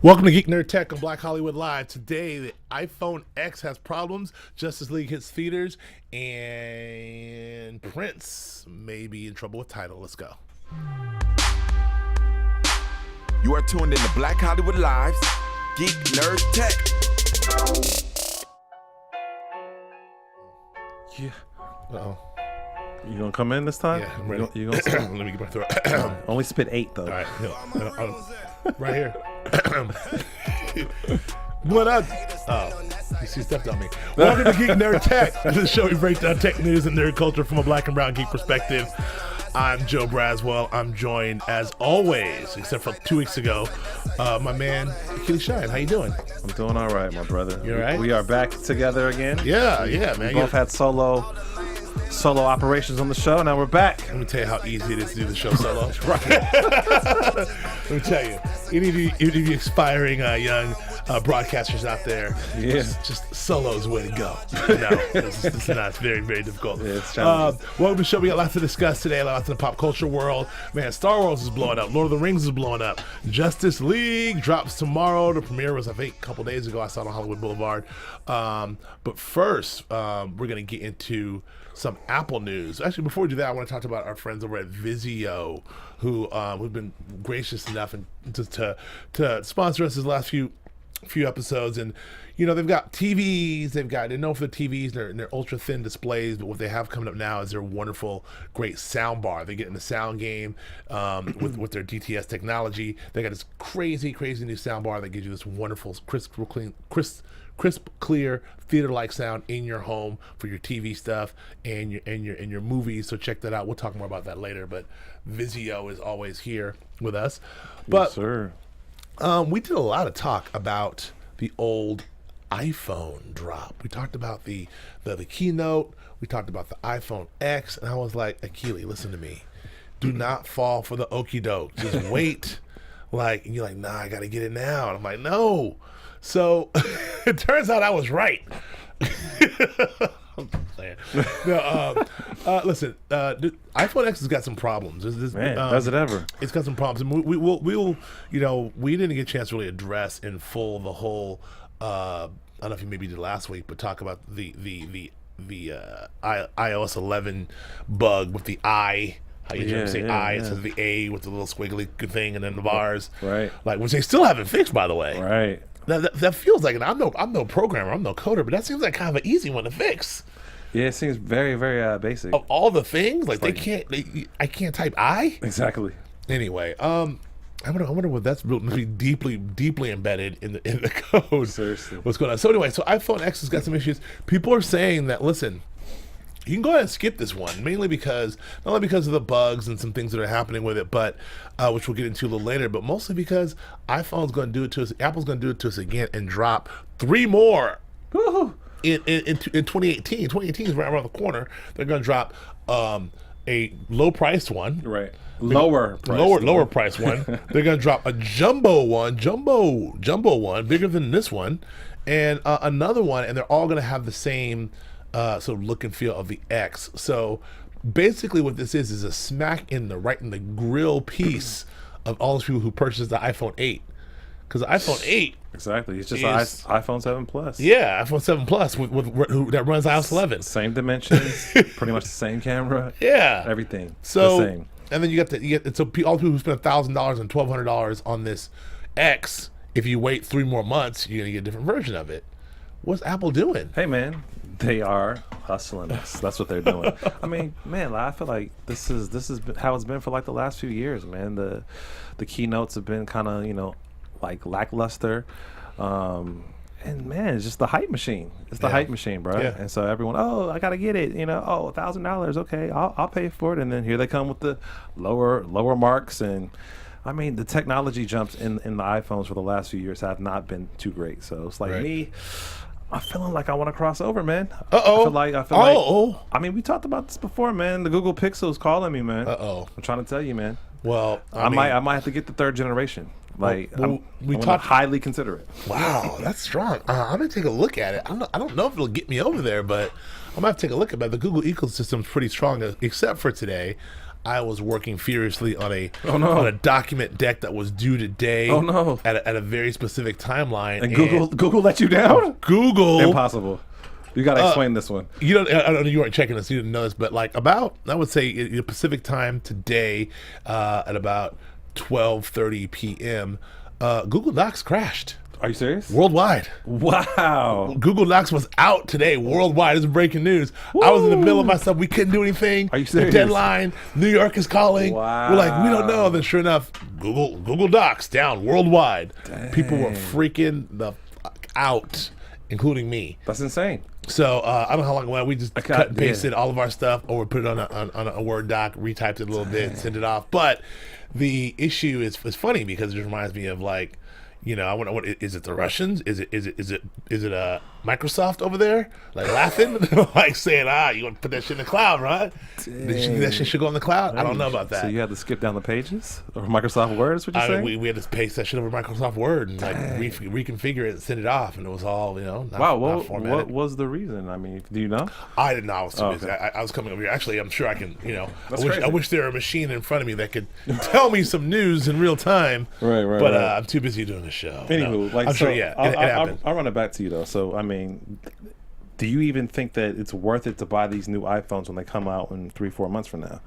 Welcome to Geek Nerd Tech on Black Hollywood Live. Today, the iPhone X has problems, Justice League hits theaters, and Prince may be in trouble with Tidal. Let's go. You are tuned in to Black Hollywood Live's Geek Nerd Tech. Yeah. Uh-oh. You gonna come in this time? Yeah, I'm ready. You gonna Let me get my throat. only spit 8 though. All right. Right here. What up? Oh, she stepped on me. Welcome to Geek Nerd Tech. This is a show we break down tech news and nerd culture from a black and brown geek perspective. I'm Joe Braswell. I'm joined, as always, except for 2 weeks ago, my man, Kitty Shine. How you doing? I'm doing all right, my brother. You all right? We are back together again. Yeah, man. We both had solo operations on the show. Now we're back. Let me tell you how easy it is to do the show solo. Let me tell you, any of you aspiring young broadcasters out there, Yeah. just solo is the way to go. No, this is not. It's very, very difficult. Yeah, it's challenging. Welcome to the show. We got lots to discuss today, lots in the pop culture world. Man, Star Wars is blowing up. Lord of the Rings is blowing up. Justice League drops tomorrow. The premiere was, I think, a couple days ago. I saw it on Hollywood Boulevard. But first, we're going to get into some Apple news. Actually, before we do that, I want to talk about our friends over at Vizio, who've been gracious enough and to sponsor us these last few episodes. And you know, they've got TVs, they're known for the TVs and their ultra thin displays, but what they have coming up now is their wonderful, great sound bar. They get in the sound game with their DTS technology. They got this crazy new sound bar that gives you this wonderful, crisp, clear theater-like sound in your home for your TV stuff and your movies. So check that out. We'll talk more about that later. But Vizio is always here with us. But Yes, sir. we did a lot of talk about the old iPhone drop. We talked about the keynote. We talked about the iPhone X, and I was like, Akili, listen to me. Do not fall for the okie doke. Just wait. And you're like, nah, I got to get it now. And I'm like, no. So it turns out I was right. I'm saying. No, listen, the iPhone X has got some problems. Man, does it ever? It's got some problems, and we'll we didn't get a chance to really address in full the whole. I don't know if you maybe did last week, but talk about the iOS 11 bug with the I. How you say I? It says the A with the little squiggly thing, and then the bars, Right. Which they still haven't fixed, by the way. Right. That feels like, and I'm no programmer, I'm no coder, but that seems like kind of an easy one to fix. Yeah, it seems very, very basic. Of all the things, I can't type I. Exactly. Anyway, I wonder what that's really deeply embedded in the code. Seriously. What's going on? So anyway, so iPhone X has got some issues. People are saying that, listen, you can go ahead and skip this one, mainly not only because of the bugs and some things that are happening with it, but which we'll get into a little later, but mostly because Apple's going to do it to us again and drop 3 more. Woo-hoo. In 2018. 2018 is right around the corner. They're going to drop a low-priced one. Right. Lower price one. They're going to drop a jumbo one, bigger than this one, and another one, and they're all going to have the same sort of look and feel of the X. So basically what this is a smack in the grill piece of all those people who purchased the iPhone 8. Because the iPhone 8... Exactly. It's just an iPhone 7 Plus. Yeah, iPhone 7 Plus that runs iOS 11. Same dimensions, pretty much the same camera. Yeah. Everything. So, the same. And then you get so all the people who spend $1,000 and $1,200 on this X, if you wait 3 more months, you're going to get a different version of it. What's Apple doing? Hey, man. They are hustling us. That's what they're doing. I mean, man, I feel like this is how it's been for like the last few years, man. The keynotes have been kind of, like lackluster. And man, it's just the hype machine. It's the hype machine, bro. Yeah. And so everyone, I gotta get it. $1,000. Okay, I'll pay for it. And then here they come with the lower marks. And I mean, the technology jumps in the iPhones for the last few years have not been too great. So it's like me. I'm feeling like I want to cross over, man. I feel like. I mean, we talked about this before, man. The Google Pixel's calling me, man. I'm trying to tell you, man. Well, I might have to get the 3rd generation. We highly consider it. Wow, that's strong. I'm gonna take a look at it. I don't know if it'll get me over there, but I'm gonna have to take a look at it. The Google ecosystem's pretty strong, except for today. I was working furiously on a no. on a document deck that was due today. Oh, no. At a very specific timeline. And Google let you down? Google. Impossible. You got to explain this one. I don't know, you weren't checking this, you didn't know this, but like about, I would say Pacific time today, at about 12:30 p.m., Google Docs crashed. Are you serious? Worldwide. Wow. Google Docs was out today worldwide. This is breaking news. Woo! I was in the middle of my stuff. We couldn't do anything. Are you serious? The deadline. New York is calling. Wow. We're like, we don't know. Then sure enough, Google Docs down worldwide. Dang. People were freaking the fuck out, including me. That's insane. So I don't know how long it went. We just cut and pasted all of our stuff, or put it on a Word doc, retyped it a little bit, send it off. But the issue is funny because it just reminds me of like, you know, I wonder what is it? The Russians? Is it Microsoft over there, like laughing, like saying, you want to put that shit in the cloud, right? That shit should go in the cloud. I don't know about that. So you had to skip down the pages or Microsoft Word? Is what you're saying? We had to paste that shit over Microsoft Word and like reconfigure it and send it off, and it was all not what formatted. was the reason? I mean, do you know? I didn't know. I was too busy. Okay. I was coming over here. Actually, I'm sure I can. Crazy. I wish there were a machine in front of me that could tell me some news in real time. Right. But I'm too busy doing the show. Anywho, I'm sure. Yeah, it happened. I'll run it back to you though. So I mean, do you even think that it's worth it to buy these new iPhones when they come out in 3-4 months from now?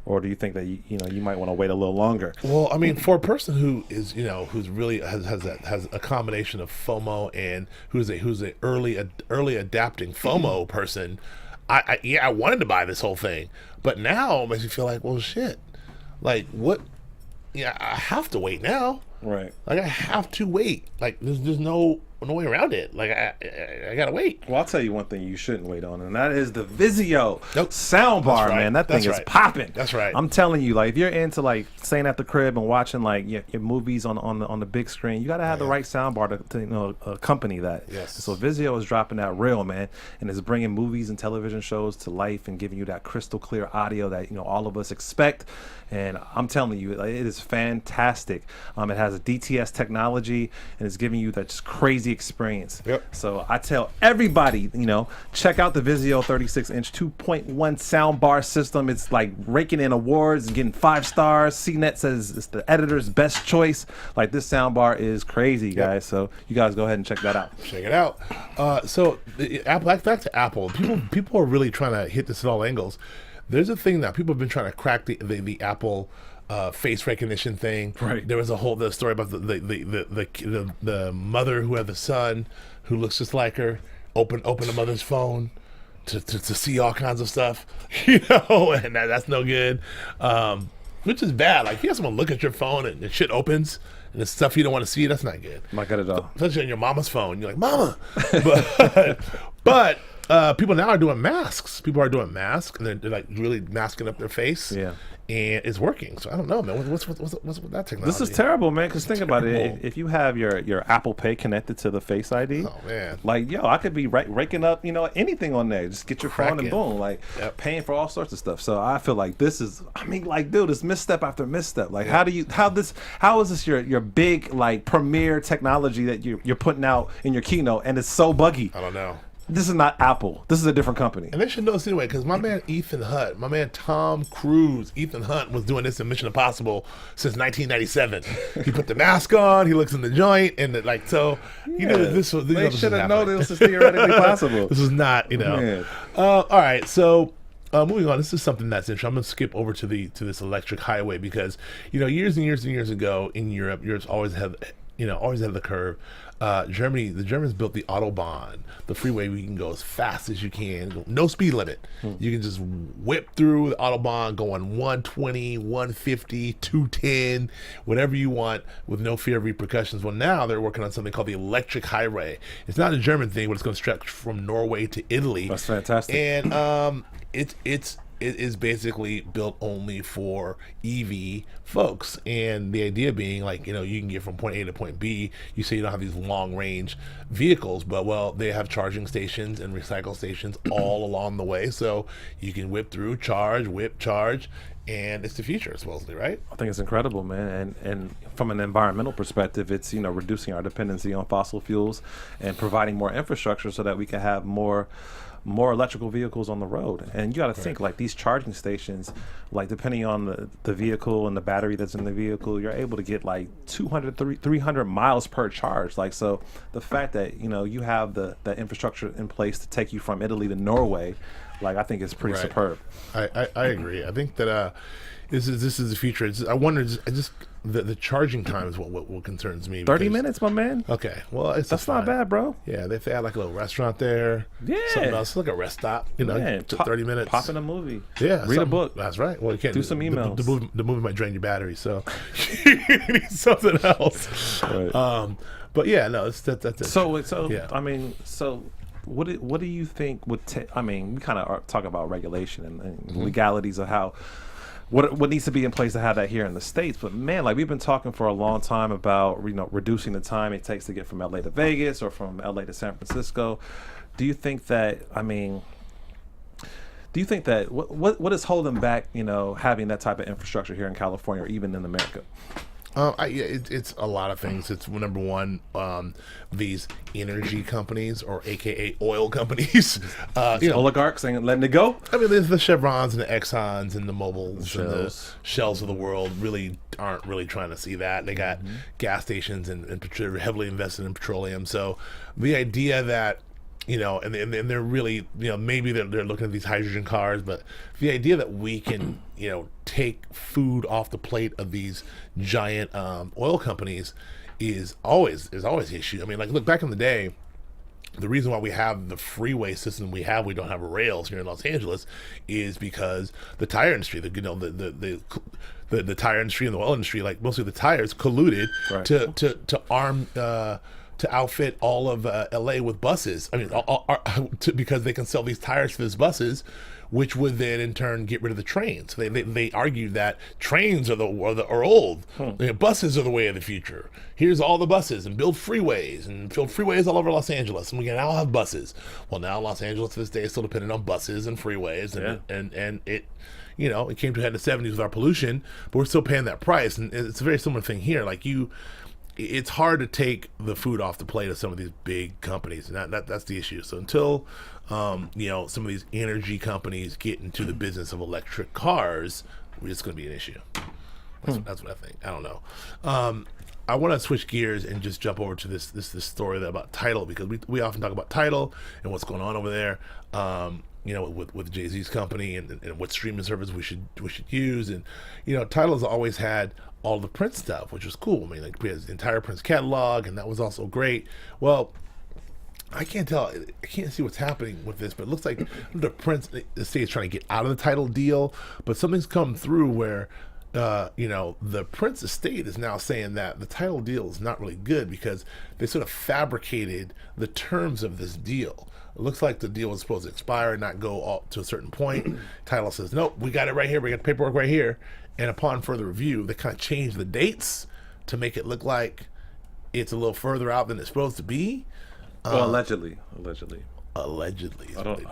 Or do you think that you might want to wait a little longer? Well, I mean, for a person who is who's really has a combination of FOMO and who's a early adapting FOMO person, I wanted to buy this whole thing, but now it makes me feel like, well, shit, like what? Yeah, I have to wait now. Right. Like I have to wait. Like there's no way around it. Like I gotta wait. Well, I'll tell you one thing you shouldn't wait on, and that is the Vizio Nope. soundbar, That's right. man. That thing That's is right. popping. That's right. I'm telling you, like if you're into like staying at the crib and watching like your movies on the big screen, you gotta have the right soundbar to accompany that. Yes. So Vizio is dropping that real, man, and is bringing movies and television shows to life and giving you that crystal clear audio that all of us expect. And I'm telling you, it is fantastic. It has a DTS technology and it's giving you that just crazy experience. Yep. So I tell everybody, check out the Vizio 36-inch 2.1 soundbar system. It's like raking in awards and getting 5 stars. CNET says it's the editor's best choice. Like this soundbar is crazy, guys. So you guys go ahead and check that out. Check it out. So Apple, back to Apple. People are really trying to hit this at all angles. There's a thing that people have been trying to crack the Apple face recognition thing. Right. There was the story about the mother who had the son who looks just like her. Open the mother's phone to see all kinds of stuff, and that's no good. Which is bad. Like you have someone look at your phone and shit opens. And the stuff you don't want to see, that's not good. Not good at all. Especially on your mama's phone. You're like, Mama. But people now are doing masks. People are doing masks, and they're like really masking up their face. Yeah. And it's working. So I don't know, man. What's with that technology? This is terrible, man. Because think about it. If you have your Apple Pay connected to the Face ID, oh man, like I could be raking up anything on there. Just get your phone and boom, like paying for all sorts of stuff. So I feel like this is, dude, it's misstep after misstep. Like how is this your big like premier technology that you're putting out in your keynote and it's so buggy? I don't know. This is not Apple. This is a different company. And they should know this anyway, because my man Ethan Hunt, my man Tom Cruise, Ethan Hunt was doing this in Mission Impossible since 1997. He put the mask on, he looks in the joint, and this was. They should have known this was theoretically possible. This is not, all right, so. Moving on, this is something that's interesting. I'm going to skip over to this electric highway because years and years and years ago in Europe always had the curve. The Germans built the Autobahn, the freeway where you can go as fast as you can, no speed limit. You can just whip through the Autobahn going 120, 150, 210, whatever you want with no fear of repercussions. Well, now they're working on something called the electric highway. It's not a German thing, but it's going to stretch from Norway to Italy. That's fantastic. And it is basically built only for EV folks, and the idea being like you can get from point A to point B. You say you don't have these long range vehicles, but they have charging stations and recycle stations all along the way, so you can whip through, charge, and it's the future supposedly, right? I think it's incredible, man. And from an environmental perspective, it's reducing our dependency on fossil fuels and providing more infrastructure so that we can have more more electrical vehicles on the road. And you got to think, like, these charging stations, like, depending on the vehicle and the battery that's in the vehicle, you're able to get like 200, 300 miles per charge. Like, so the fact that, you have the infrastructure in place to take you from Italy to Norway, like, I think it's pretty superb. I agree. I think that this is the future. I wonder, the charging time is what concerns me. 30 minutes, my man. Okay, well, that's not bad, bro. Yeah, if they had like a little restaurant there, something else, like a rest stop, 30 minutes. Pop in a movie. Yeah, read a book. That's right. Well, you can't do some emails. The movie might drain your battery, so you need something else. Right. But yeah, no, that's it. So yeah. I mean, what do you think would take? I mean, we kind of talk about regulation and legalities of how. What needs to be in place to have that here in the States? But man, like, we've been talking for a long time about reducing the time it takes to get from LA to Vegas or from LA to San Francisco. Do you think that? I mean, do you think that what is holding back having that type of infrastructure here in California or even in America? It's a lot of things. It's number one, these energy companies, or AKA oil companies. Oligarchs ain't letting it go. I mean, there's the Chevrons and the Exxons and the Mobiles and the Shells of the world aren't really trying to see that. They got gas stations and heavily invested in petroleum. So the idea that and they're really, maybe they're looking at these hydrogen cars, but the idea that we can, take food off the plate of these giant oil companies is always the issue. I mean, like, look, back in the day, the reason why we have the freeway system we don't have rails here in Los Angeles is because the tire industry, the tire industry and the oil industry, like mostly the tires, colluded to arm. To outfit all of LA with buses. I mean, because they can sell these tires for these buses, which would then in turn get rid of the trains. They argued that trains are old. Buses are the way of the future. Here's all the buses, and build freeways all over Los Angeles, and we can now have buses. Well, now Los Angeles to this day is still dependent on buses and freeways, and it. It came to a head in the 70s with our pollution, but we're still paying that price. And it's a very similar thing here. Like, it's hard to take the food off the plate of some of these big companies, and that's the issue. So until some of these energy companies get into the business of electric cars, it's going to be an issue. That's what I think. I don't know. I want to switch gears and just jump over to this story about Tidal, because we often talk about Tidal and what's going on over there. With Jay-Z's company and what streaming service we should use, and Tidal has always had all the Prince stuff, which was cool. I mean, like, we had the entire Prince catalog, and that was also great. Well, I can't see what's happening with this, but it looks like the Prince estate is trying to get out of the Tidal deal, but something's come through where the Prince estate is now saying that the Tidal deal is not really good because they sort of fabricated the terms of this deal. It looks like the deal was supposed to expire and not go up to a certain point. Tidal says, nope, we got it right here. We got the paperwork right here. And upon further review, they kind of changed the dates to make it look like it's a little further out than it's supposed to be. Well, allegedly. I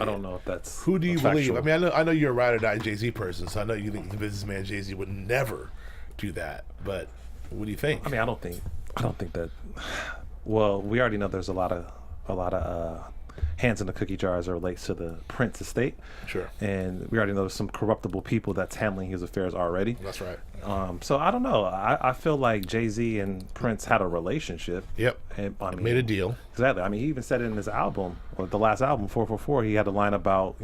don't know if that's who do you factual. believe? I mean, I know you're a ride or die Jay-Z person, so I know you think the businessman Jay-Z would never do that. But what do you think? I mean, I don't think that. Well, we already know there's a lot of hands in the cookie jar as it relates to the Prince estate. Sure. And we already know there's some corruptible people that's handling his affairs already. That's right. So I don't know. I feel like Jay-Z and Prince had a relationship. Yep. And made a deal. Exactly. I mean, he even said it in his album, or the last album, 444. He had a line about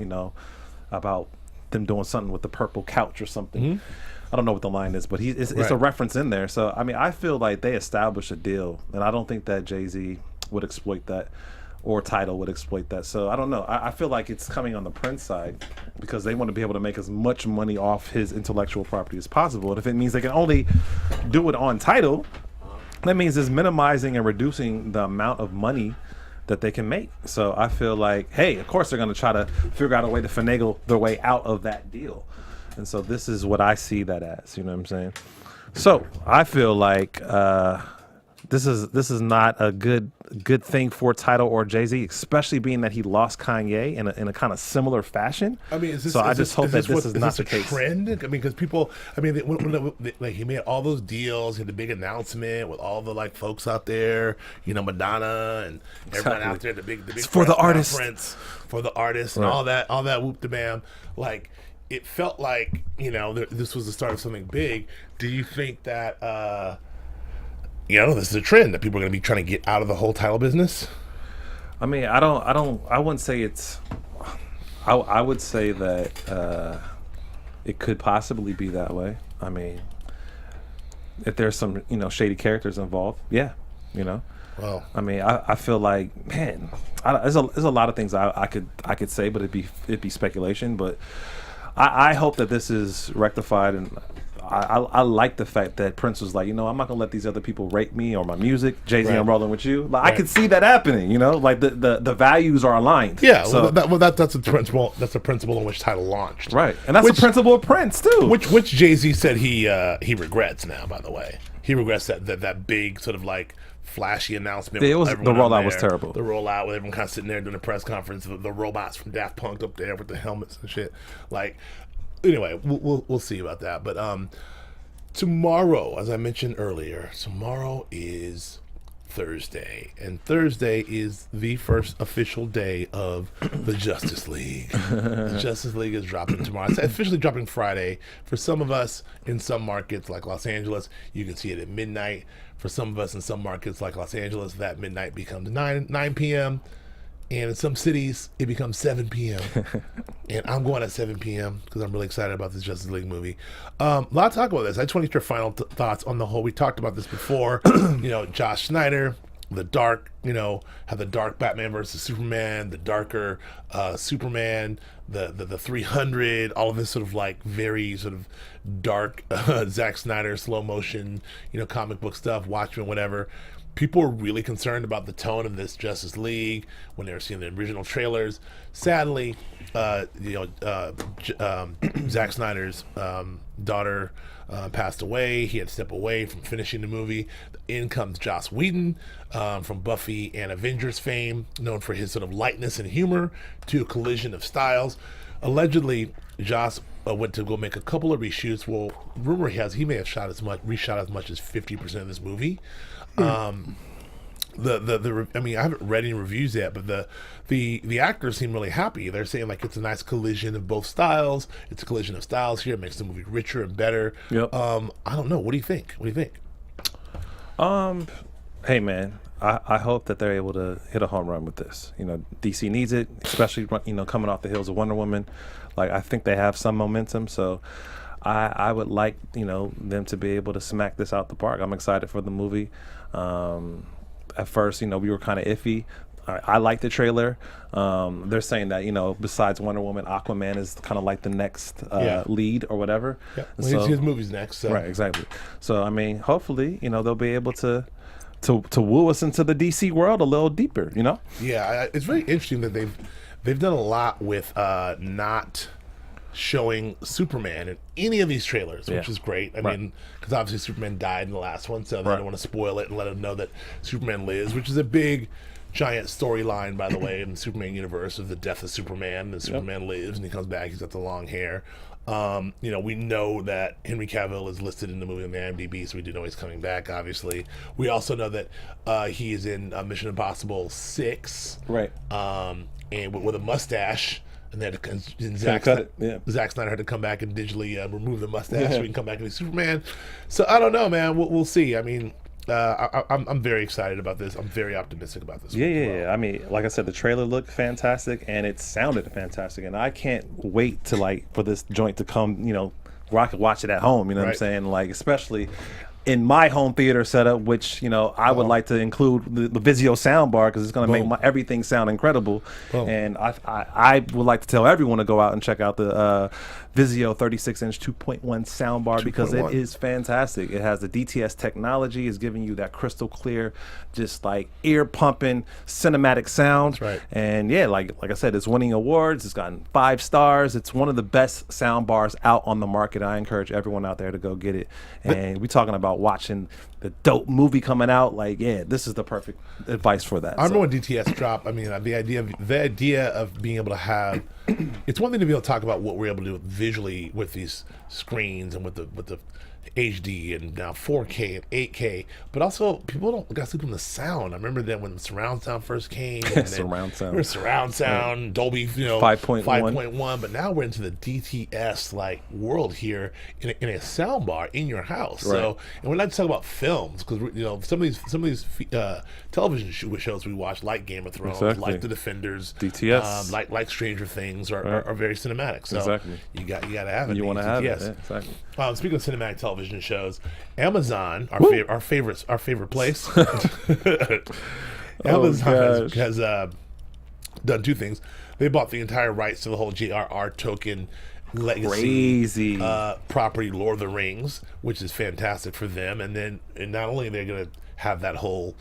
about them doing something with the purple couch or something. Mm-hmm. I don't know what the line is, but it's a reference in there. So I mean, I feel like they established a deal, and I don't think that Jay-Z would exploit that, or Tidal would exploit that. So I don't know. I feel like it's coming on the Prince side because they want to be able to make as much money off his intellectual property as possible. And if it means they can only do it on Tidal, that means it's minimizing and reducing the amount of money that they can make. So I feel like, hey, of course they're going to try to figure out a way to finagle their way out of that deal. And so this is what I see that as, you know what I'm saying? So I feel like this is not a good thing for Tidal or Jay-Z, especially being that he lost Kanye in a kind of similar fashion. I mean, is this, so is I this, just hope is that this this is not the a case. trend? I mean, because people, I mean, like he made all those deals, he had the big announcement with all the like folks out there, you know, Madonna and everyone out there, the big it's for the artists, for the artists, and all that whoop de bam. Like, it felt like, you know, this was the start of something big. Do you think that, you know, this is a trend that people are going to be trying to get out of the whole title business? I mean, I wouldn't say it's. I would say that it could possibly be that way. I mean, if there's some, you know, shady characters involved, yeah, you know. Well, I mean, I feel like, man, there's a lot of things I could say, but it'd be speculation. But I hope that this is rectified, and I like the fact that Prince was like, you know, I'm not gonna let these other people rape me or my music. Jay-Z, I'm rolling with you. Like, I could see that happening, you know, like the values are aligned. Yeah, so, that's a principle. That's a principle in which Tidal launched, right? And that's the principle of Prince too, which Jay-Z said he regrets now. By the way, he regrets that big sort of like flashy announcement. The rollout was terrible. The rollout with everyone kind of sitting there doing a press conference. The robots from Daft Punk up there with the helmets and shit. Like, anyway, we'll see about that. But tomorrow, as I mentioned earlier, tomorrow is Thursday, and Thursday is the first official day of the Justice League. The Justice League is dropping tomorrow. It's officially dropping Friday. For some of us in some markets like Los Angeles, you can see it at midnight. For some of us in some markets like Los Angeles, that midnight becomes 9 p.m. And in some cities, it becomes 7 p.m. And I'm going at 7 p.m. because I'm really excited about this Justice League movie. A lot to talk about this. I just want to get your final thoughts on the whole. We talked about this before. You know, Josh Snyder, the dark, you know, have the dark Batman versus Superman, the darker Superman, the 300, all of this sort of like very sort of dark Zack Snyder slow motion, you know, comic book stuff, Watchmen, whatever. People were really concerned about the tone of this Justice League when they were seeing the original trailers. Sadly, you know, Zack Snyder's daughter passed away. He had to step away from finishing the movie. In comes Joss Whedon from Buffy and Avengers fame, known for his sort of lightness and humor, to a collision of styles. Allegedly, Joss went to go make a couple of reshoots. Well, rumor has he may have reshot as much as 50% of this movie. I mean, I haven't read any reviews yet, but the actors seem really happy. They're saying like it's a nice collision of both styles. It's a collision of styles here. It makes the movie richer and better. Yep. I don't know. What do you think? Hey man, I hope that they're able to hit a home run with this. You know, DC needs it, especially, you know, coming off the heels of Wonder Woman. Like, I think they have some momentum, so I would like, you know, them to be able to smack this out the park. I'm excited for the movie. At first, you know, we were kind of iffy. I like the trailer. They're saying that, you know, besides Wonder Woman, Aquaman is kind of like the next lead or whatever. Yeah, well, his movie's next. So. Right, exactly. So, I mean, hopefully, you know, they'll be able to woo us into the DC world a little deeper, you know? Yeah, it's very interesting that they've done a lot with not showing Superman in any of these trailers, which is great. I mean, because obviously Superman died in the last one, so they don't want to spoil it and let them know that Superman lives, which is a big, giant storyline, by the way, in the Superman universe of the death of Superman. And Superman lives and he comes back. He's got the long hair. You know, we know that Henry Cavill is listed in the movie on the IMDb, so we do know he's coming back, obviously. We also know that he is in Mission Impossible 6. Right. And with a mustache. And then Zack Snyder had to come back and digitally remove the mustache so he can come back and be Superman. So I don't know, man. We'll see. I mean, I'm very excited about this. I'm very optimistic about this. Yeah. I mean, like I said, the trailer looked fantastic and it sounded fantastic, and I can't wait to for this joint to come. You know, where I could watch it at home. You know what I'm saying? Like, especially in my home theater setup, which, you know, I would like to include the Vizio soundbar because it's going to make everything sound incredible. And I would like to tell everyone to go out and check out the Vizio 36-inch 2.1 soundbar because it is fantastic. It has the DTS technology. It's giving you that crystal clear, just like ear pumping cinematic sound. Right. And yeah, like I said, it's winning awards. It's gotten 5 stars. It's one of the best sound bars out on the market. I encourage everyone out there to go get it. And we're talking about about watching the dope movie coming out, like, yeah, this is the perfect advice for that. I remember when DTS dropped. I mean, the idea of being able to have, it's one thing to be able to talk about what we're able to do visually with these screens and with the HD and now 4K and 8K, but also people don't got to sleep on the sound. I remember that when surround sound first came, and surround sound, yeah. Dolby, 5.1, but now we're into the DTS like world here in a sound bar in your house. Right. So, and we're not just talking about films, because some of these television shows we watch, like Game of Thrones, exactly. like The Defenders, DTS, like Stranger Things, are very cinematic. So exactly. you got to have it. You want to have it, yeah, exactly. Speaking of cinematic television shows, Amazon, our favorite place, Amazon has done two things. They bought the entire rights to the whole J.R.R. Tolkien legacy property, Lord of the Rings, which is fantastic for them. And not only they're going to have that whole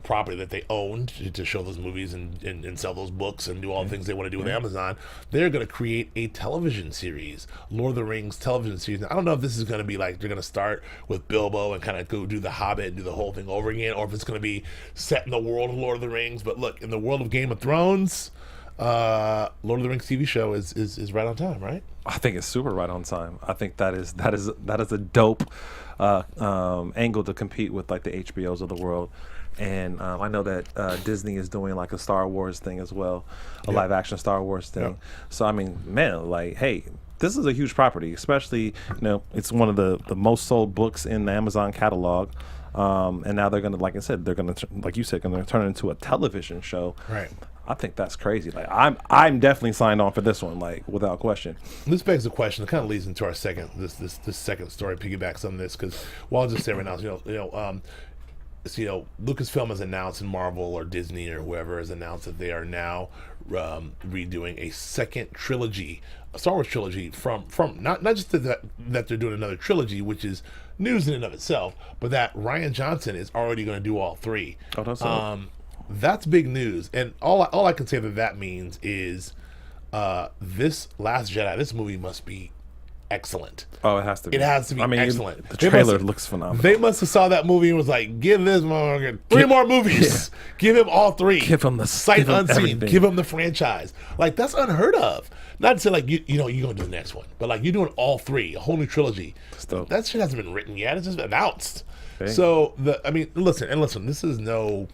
property that they owned to show those movies and sell those books and do all the things they want to do with Amazon, they're going to create a television series, Lord of the Rings television series. Now, I don't know if this is going to be like they're going to start with Bilbo and kind of go do the Hobbit and do the whole thing over again, or if it's going to be set in the world of Lord of the Rings. But look, in the world of Game of Thrones, Lord of the Rings TV show is right on time, right? I think it's super right on time. I think that is a dope angle to compete with like the HBOs of the world. And I know that Disney is doing like a Star Wars thing as well, a live action Star Wars thing. Yeah. So I mean, man, like, hey, this is a huge property, especially it's one of the most sold books in the Amazon catalog. And now they're gonna, like I said, like you said, gonna turn it into a television show. Right. I think that's crazy. Like I'm definitely signed on for this one, like without question. This begs the question. It kind of leads into our second second story, piggybacks on this, because I'll just say right now, Lucasfilm has announced, and Marvel or Disney or whoever has announced that they are now redoing a second trilogy, a Star Wars trilogy from not just that they're doing another trilogy, which is news in and of itself, but that Rian Johnson is already going to do all three. Oh, that's big news, and all I can say that means is this Last Jedi, this movie must be excellent. Oh, it has to be. It has to be excellent. The trailer looks phenomenal. They must have saw that movie and was like, give this motherfucker three more movies. Yeah. Give him all three. Give him the sight unseen. Everything. Give him the franchise. Like, that's unheard of. Not to say like you're gonna do the next one, but like you're doing all three, a whole new trilogy. That shit hasn't been written yet. It's just announced. Okay. So listen, this is no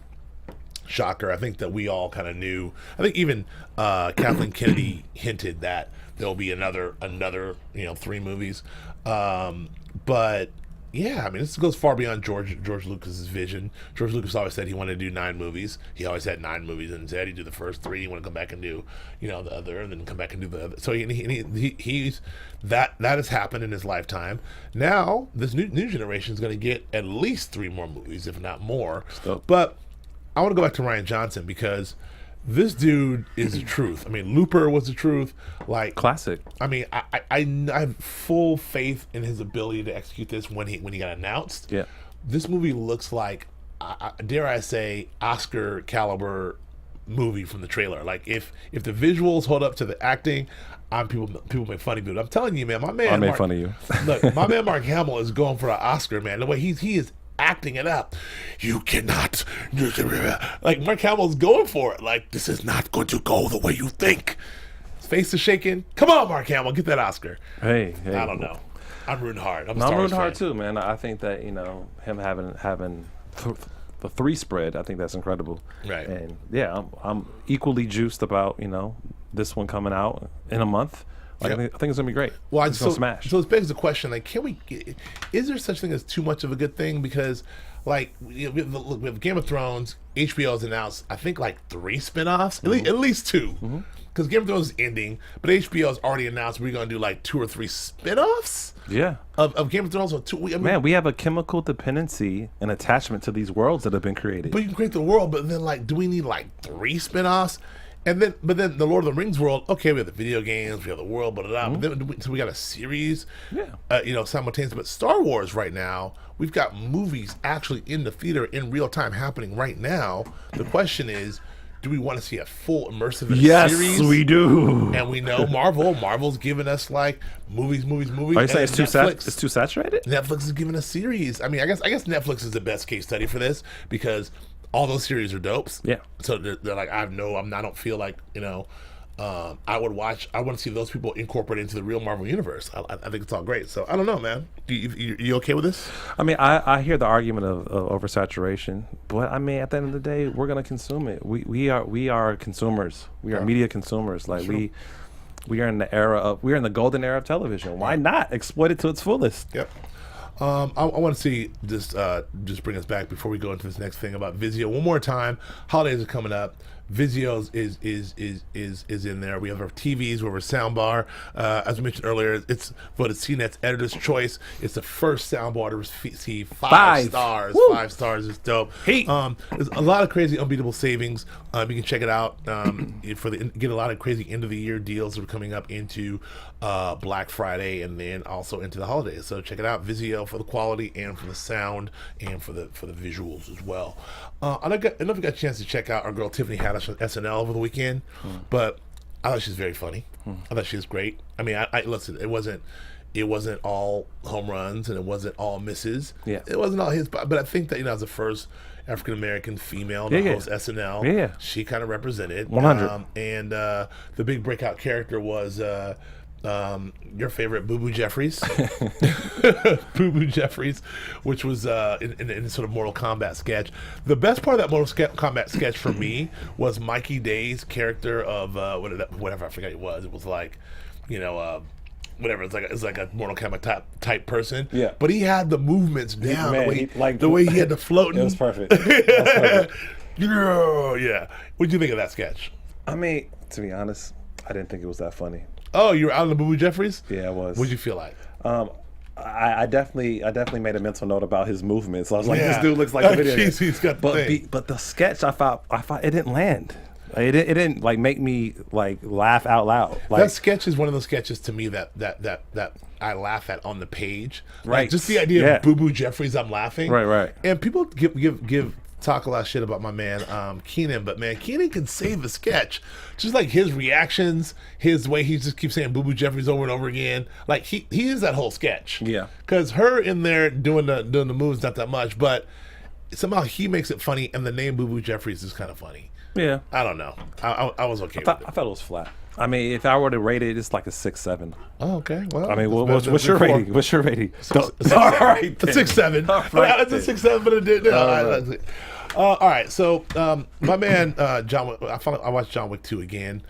shocker. I think that we all kind of knew. I think even Kathleen Kennedy hinted that there'll be another 3 movies. But yeah, I mean, this goes far beyond George Lucas's vision. George Lucas always said he wanted to do 9 movies. He always had 9 movies, and said he'd do the first 3. He wanted to come back and do the other, and then come back and do the other. So he's that has happened in his lifetime. Now this new generation is going to get at least 3 more movies, if not more. But I want to go back to Rian Johnson, because this dude is the truth. I mean, Looper was the truth. Like, classic. I mean, I have full faith in his ability to execute this when he got announced. Yeah. This movie looks like, dare I say, Oscar caliber movie from the trailer. Like, if the visuals hold up to the acting, people make fun of me. But I'm telling you, man, my man. I made fun of you. Look, my man Mark Hamill is going for an Oscar, man. The way he is acting it up. You cannot, like, Mark Hamill's going for it. Like, this is not going to go the way you think. His face is shaking. Come on, Mark Hamill, get that Oscar. Hey, I don't know. I'm rooting hard. I'm rooting hard too, man. I think that him having the 3 spread, I think that's incredible. Right. And yeah, I'm equally juiced about this one coming out in a month. Like, I think it's gonna be great. Well, it's gonna smash. So it begs the question: like, is there such thing as too much of a good thing? Because, like, we have Game of Thrones. HBO's announced, I think, like 3 spinoffs, at least 2. Because Game of Thrones is ending, but HBO's already announced we're gonna do like 2 or 3 spinoffs. Yeah. Of Game of Thrones. So we have a chemical dependency and attachment to these worlds that have been created. But you can create the world, but then, like, do we need like 3 spinoffs? But then the Lord of the Rings world, okay, we have the video games, we have the world, but then so we got a series, simultaneously. But Star Wars right now, we've got movies actually in the theater in real time happening right now. The question is, do we want to see a full immersive series? Yes, we do. And we know Marvel's giving us like movies. Are you saying it's too saturated? Netflix is giving us series. I mean, I guess Netflix is the best case study for this because all those series are dopes. Yeah. So they're like, I don't feel like, I want to see those people incorporated into the real Marvel universe. I think it's all great. So I don't know, man. You okay with this? I mean, I hear the argument of oversaturation, but I mean, at the end of the day, we're gonna consume it. We are consumers. We are media consumers. Like we are in the golden era of television. Why not exploit it to its fullest? Yep. I want to see this. Just bring us back before we go into this next thing about Vizio one more time. Holidays are coming up. Vizio is in there. We have our TVs, we have our soundbar. As we mentioned earlier, it's voted CNET's Editor's Choice. It's the first soundbar to receive 5 stars. Woo. 5 stars is dope. Hey. There's a lot of crazy, unbeatable savings. You can check it out get a lot of crazy end of the year deals that are coming up into Black Friday and then also into the holidays. So check it out, Vizio, for the quality and for the sound and for the visuals as well. I don't know if you got a chance to check out our girl Tiffany Haddish on SNL over the weekend, but I thought she was very funny. I thought she was great. I mean, I listen. It wasn't all home runs and it wasn't all misses. Yeah. It wasn't all his, but I think that as the first African American female to host SNL, she kind of represented 100. And the big breakout character was your favorite Boo Boo Jeffries, Boo Boo Jeffries, which was in sort of Mortal Kombat sketch. The best part of that Mortal Kombat sketch for me was Mikey Day's character of whatever, I forgot it was. It was like, whatever. It's like a Mortal Kombat type person. Yeah. But he had the movements down. Man, the way he had the floating. It was perfect. It was perfect. Yeah. What did you think of that sketch? I mean, to be honest, I didn't think it was that funny. Oh, you were out on the Boo Boo Jeffries? Yeah, I was. What did you feel like? I definitely made a mental note about his movements. I was like, this dude looks like the video. He's got the thing. But the sketch, I thought it didn't land. It didn't like make me like laugh out loud. Like, that sketch is one of those sketches to me that I laugh at on the page. Right. Like just the idea of Boo Boo Jeffries, I'm laughing. Right. And people talk a lot of shit about my man Keenan, but man, Keenan can save a sketch. Just like his reactions, his way he just keeps saying Boo Boo Jeffries over and over again. Like he is that whole sketch. Yeah. Because her in there doing the moves not that much, but somehow he makes it funny, and the name Boo Boo Jeffries is kind of funny. Yeah. I don't know. I was okay with it. I thought it was flat. I mean, if I were to rate it, it's like a 6-7. Oh, okay. Well, I mean, what's your rating? What's your rating? All right, 6-7. It's a 6-7, but it did. All right. So my man John Wick. I watched John Wick 2 again,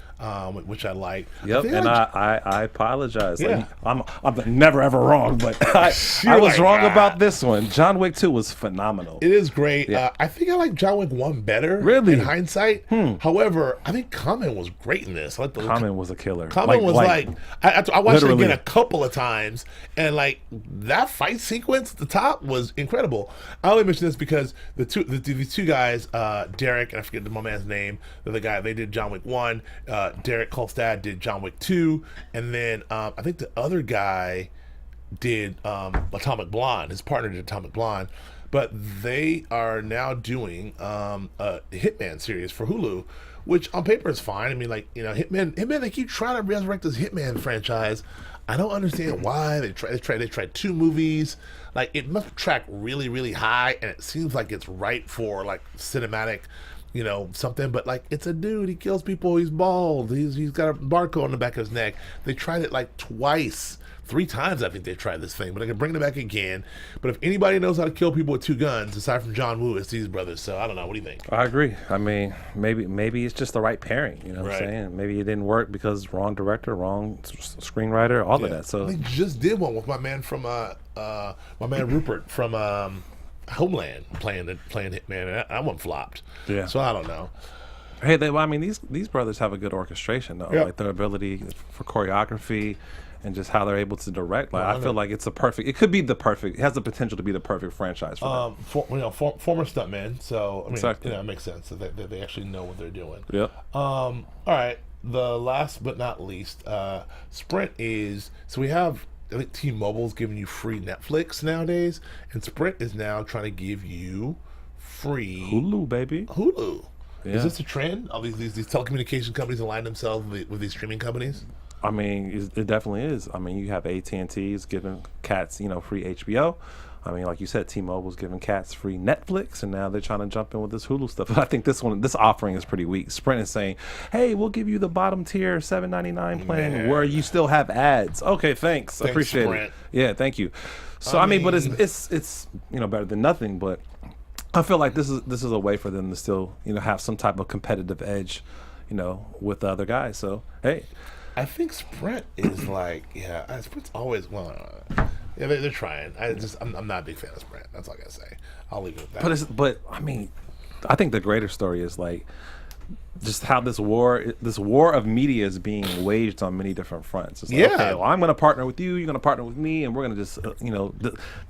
which I liked. Yep. I apologize. Yeah. Like, I'm never ever wrong, but I was wrong about this one. John Wick 2 was phenomenal. It is great. Yeah. I think I like John Wick 1 better. Really? In hindsight. However, I think Kamen was great in this. Kamen was a killer. Kamen was like I watched it again a couple of times, and like that fight sequence at the top was incredible. I only mention this because these two guys, Derek, and I forget my man's name, the guy, they did John Wick 1. Derek Kolstad did John Wick 2, and then I think the other guy did Atomic Blonde. His partner did Atomic Blonde, but they are now doing a Hitman series for Hulu, which on paper is fine. I mean, like, Hitman. They keep trying to resurrect this Hitman franchise. I don't understand why they tried 2 movies. Like, it must track really, really high, and it seems like it's right for like cinematic, something. But like, it's a dude. He kills people. He's bald. He's got a barcode on the back of his neck. They tried it like twice. 3 times I think they tried this thing, but I can bring it back again. But if anybody knows how to kill people with 2 guns, aside from John Woo, it's these brothers. So I don't know. What do you think? I agree. I mean, maybe it's just the right pairing. You know what I'm saying? Maybe it didn't work because wrong director, wrong screenwriter, all of that. So they just did one with my man from my man Rupert from Homeland playing Hitman, and that one flopped. Yeah. So I don't know. Hey, these brothers have a good orchestration though. Like their ability for choreography. And just how they're able to direct, like I feel like it has the potential to be the perfect franchise for them. Former stuntman, so I mean, exactly. It makes sense that they actually know what they're doing. Yeah. All right. The last but not least, Sprint is we have. I think T-Mobile's giving you free Netflix nowadays, and Sprint is now trying to give you free Hulu, baby. Hulu. Yeah. Is this a trend? All these telecommunication companies align themselves with these streaming companies? I mean, it definitely is. I mean, you have AT&T's giving cats, free HBO. I mean, like you said, T-Mobile's giving cats free Netflix, and now they're trying to jump in with this Hulu stuff. But I think this offering is pretty weak. Sprint is saying, "Hey, we'll give you the bottom tier $7.99 plan where you still have ads." Okay, thanks. Appreciate Sprint. it. Yeah, thank you. So I mean, but it's better than nothing. But I feel like this is a way for them to still have some type of competitive edge, with the other guys. So hey. I think Sprint is like, Sprint's always yeah, they're trying. I'm not a big fan of Sprint. That's all I gotta say. I'll leave it at that. But I mean, I think the greater story is like just how this war of media is being waged on many different fronts. It's like, okay, well, I'm going to partner with you. You're going to partner with me, and we're going to just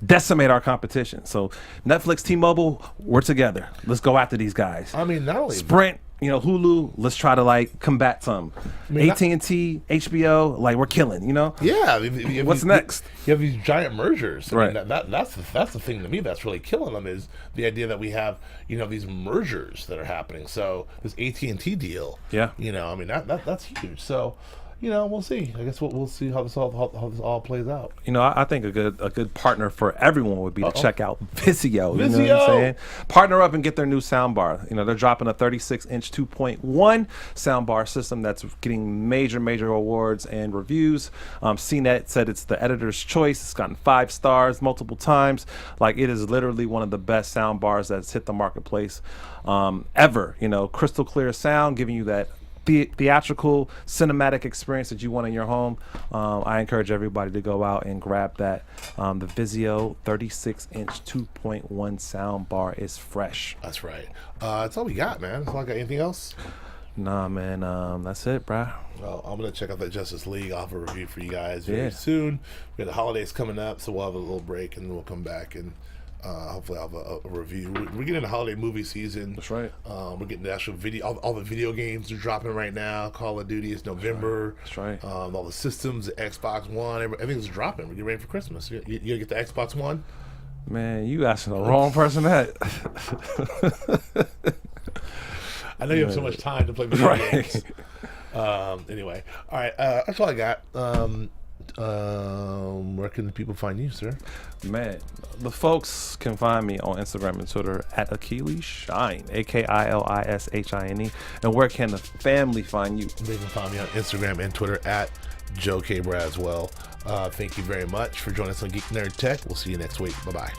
decimate our competition. So Netflix, T-Mobile, we're together. Let's go after these guys. I mean, not only Sprint. Hulu, let's try to like combat some. AT&T, HBO, like we're killing, Yeah. What's next? You have these giant mergers. I right. mean, that's the thing to me that's really killing them is the idea that we have these mergers that are happening. So this AT&T deal. Yeah. I mean that's huge. So. We'll see. I guess we'll see how this all plays out. I think a good partner for everyone would be to check out Vizio. Vizio! You know what I'm saying? Partner up and get their new soundbar. They're dropping a 36-inch 2.1 soundbar system that's getting major awards and reviews. CNET said it's the editor's choice. It's gotten 5 stars multiple times. Like, it is literally one of the best soundbars that's hit the marketplace ever. Crystal clear sound, giving you that theatrical cinematic experience that you want in your home. I encourage everybody to go out and grab that. The Vizio 36-inch 2.1 sound bar is fresh. That's right. That's all we got, man. That's all I got. Anything else? Nah, man. That's it, bruh. Well, I'm gonna check out that Justice League. I'll have a review for you guys very soon. We got the holidays coming up, so we'll have a little break and then we'll come back and hopefully I'll have a review. We're getting the holiday movie season. That's right. We're getting the actual video. All the video games are dropping right now. Call of Duty is November. That's right. All the systems, the Xbox One, everything's dropping. We're getting ready for Christmas. You gonna get the Xbox One? Man, you asking the wrong person that. I know you have so much time to play video games. Anyway, all right. That's all I got. Where can the people find you, sir? Man, the folks can find me on Instagram and Twitter at Achilles Shine, AKILISHINE. And where can the family find you? They can find me on Instagram and Twitter at Joe K. Braswell. Thank you very much for joining us on Geek Nerd Tech. We'll see you next week. Bye-bye.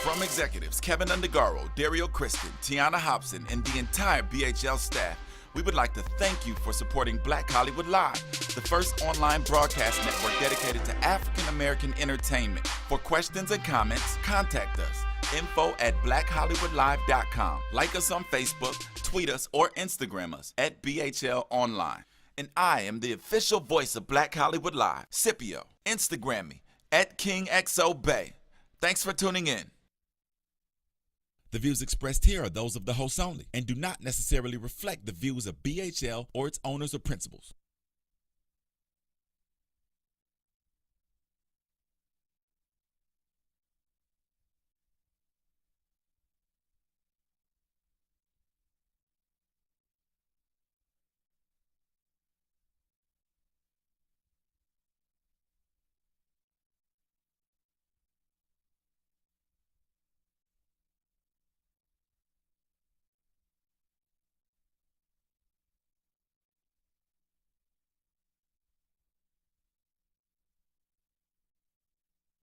From executives Keven Undergaro, Dario Kristen, Tiana Hobson, and the entire BHL staff, we would like to thank you for supporting Black Hollywood Live, the first online broadcast network dedicated to African American entertainment. For questions and comments, contact us. info@blackhollywoodlive.com. Like us on Facebook, tweet us, or Instagram us at BHL Online. And I am the official voice of Black Hollywood Live, Scipio. Instagram me at KingXOBay. Thanks for tuning in. The views expressed here are those of the host only and do not necessarily reflect the views of BHL or its owners or principals.